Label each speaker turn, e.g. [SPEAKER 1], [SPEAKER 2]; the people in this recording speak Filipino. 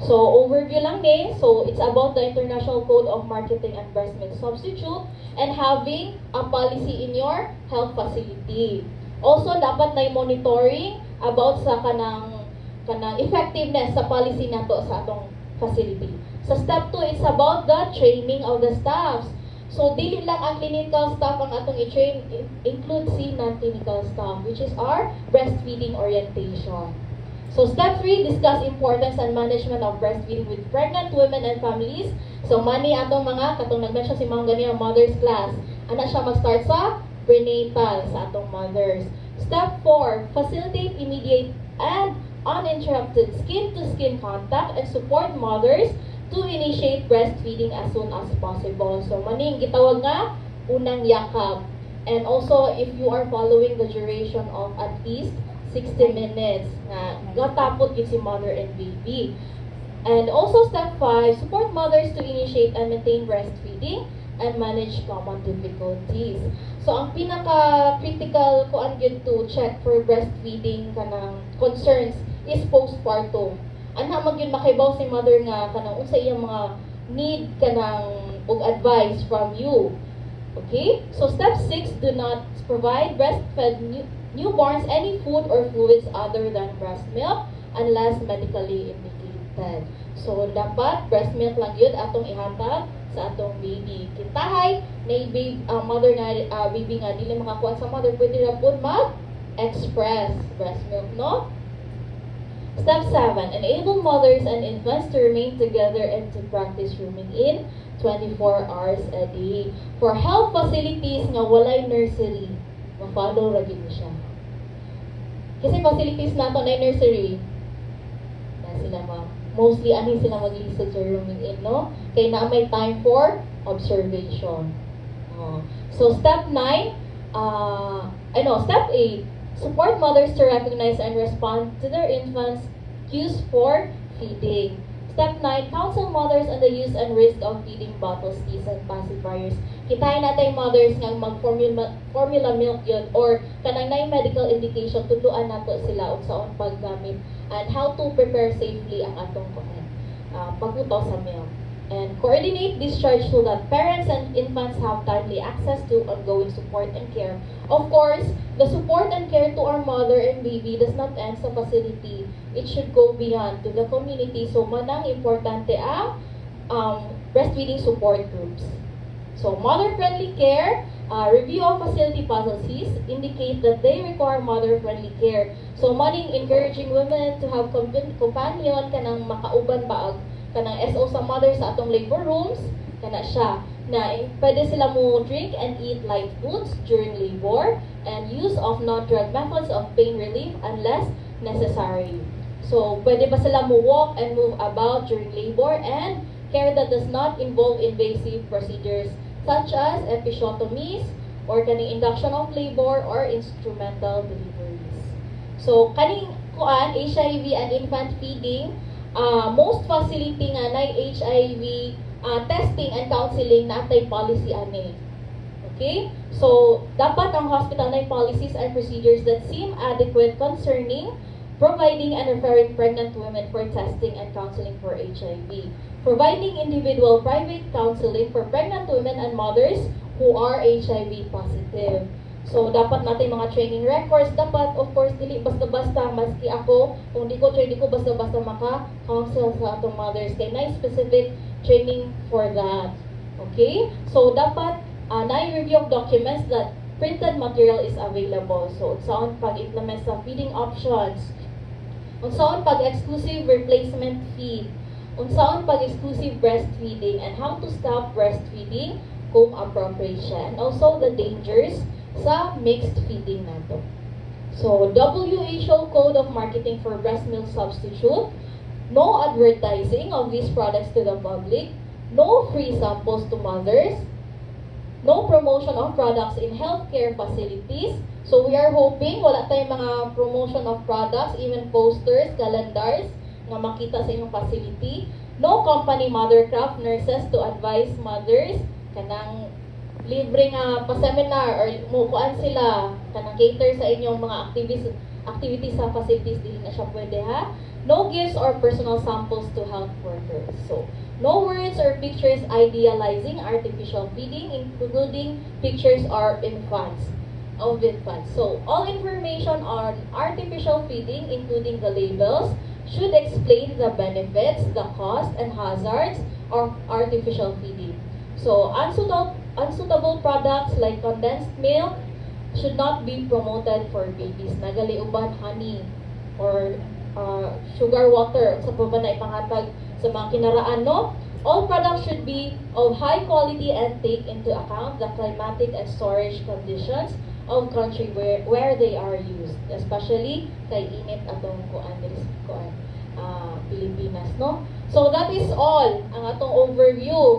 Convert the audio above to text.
[SPEAKER 1] So, overview lang ni. So, it's about the International Code of Marketing and Breast Milk Substitute and having a policy in your health facility. Also, dapat na monitoring about sa kanang effectiveness sa policy nato sa atong facility. Sa step 2, it's about the training of the staffs. So, dili lang ang clinical staff ang atong i-train, include si non-clinical staff, which is our breastfeeding orientation. So, step 3, discuss importance and management of breastfeeding with pregnant women and families. So, mani atong mga, katong nag-mention si Ma'am Gania, mother's class. Ana siya mag-start sa prenatal sa atong mothers. Step 4, facilitate immediate and uninterrupted skin-to-skin contact and support mothers to initiate breastfeeding as soon as possible. So, maning gitawag nga, unang yakap. And also, if you are following the duration of at least 60 minutes na gatapot yun si mother and baby. And also, step 5, support mothers to initiate and maintain breastfeeding and manage common difficulties. So, ang pinaka-critical ko ang yun to check for breastfeeding kanang concerns is postpartum. Anha mag yun makibaw si mother nga kanang unsa iyang mga need kanang og advice from you. Okay? So, step 6, do not provide breastfed newborns any food or fluids other than breast milk unless medically indicated. So, dapat breast milk lang yun atong ihatag sa atong baby. Kintahay, na mother nga, baby nga, dili makakuha sa mother, pwede na po mag-express breast milk, no? Step 7, enable mothers and infants to remain together and to practice rooming in 24 hours a day. For health facilities nga walay nursery, ma-follow ra gyud siya. Kasi facilities nato na nursery, na sila mostly ani sila mag-lisod sa rooming in, no? Kaya na may time for observation. So step 9, step 8, support mothers to recognize and respond to their infants' cues for feeding. Step 9, counsel mothers on the use and risk of feeding bottles, teas, and pacifiers. Kitahin natin mothers nga mag-formula milk yun or kanang na medical indication, tutuan nato sila og saon paggamit and how to prepare safely ang atong pagluto sa milk. And coordinate discharge so that parents and infants have timely access to ongoing support and care. Of course, the support and care to our mother and baby does not end sa facility. It should go beyond to the community. So, manang importante ang breastfeeding support groups. So, mother-friendly care, review of facility policies indicate that they require mother-friendly care. So, maning encouraging women to have companion kanang makauban ba kanang SO sa mother sa atong labor rooms, kana siya na pwede sila mo drink and eat light foods during labor and use of non-drug methods of pain relief unless necessary. So, pwede ba sila mo walk and move about during labor and care that does not involve invasive procedures such as episiotomies or kaning induction of labor or instrumental deliveries. So, kaning kuan HIV and infant feeding, most facility nga na HIV testing and counseling na atay policy ani. Okay? So, dapat ang hospital na policies and procedures that seem adequate concerning providing and referring pregnant women for testing and counseling for HIV. Providing individual private counseling for pregnant women and mothers who are HIV positive. So, dapat natin mga training records. Dapat, of course, dili basta-basta, maski ako, kung di ko train, di ko basta-basta maka-counsel sa atong mothers. Kaya na-specific training for that. Okay? So, dapat, na-review of documents that printed material is available. So, saan pag-implement sa feeding options. Unsaon pag-exclusive replacement feed. Unsaon pag-exclusive breastfeeding and how to stop breastfeeding home appropriation. Also, the dangers sa mixed feeding nato. So, WHO Code of Marketing for Breast Milk Substitute, no advertising of these products to the public, no free samples to mothers, no promotion of products in healthcare facilities. So, we are hoping wala tayong mga promotion of products, even posters, calendars, na makita sa inyong facility. No company mothercraft nurses to advise mothers kanang libre nga pa-seminar or mukuan sila kanang cater sa inyong mga activities sa facilities, dili na siya pwede ha. No gifts or personal samples to health workers. So, no words or pictures idealizing artificial feeding, including pictures of infants. So, all information on artificial feeding, including the labels, should explain the benefits, the cost, and hazards of artificial feeding. So, unsuitable products like condensed milk should not be promoted for babies. Nagaliuban honey or sugar water sa pa ba na ipangatag sa mga kinaraan, no? All products should be of high quality and take into account the climatic and storage conditions of country where they are used, especially kay init atong Pilipinas, no? So that is all ang atong overview.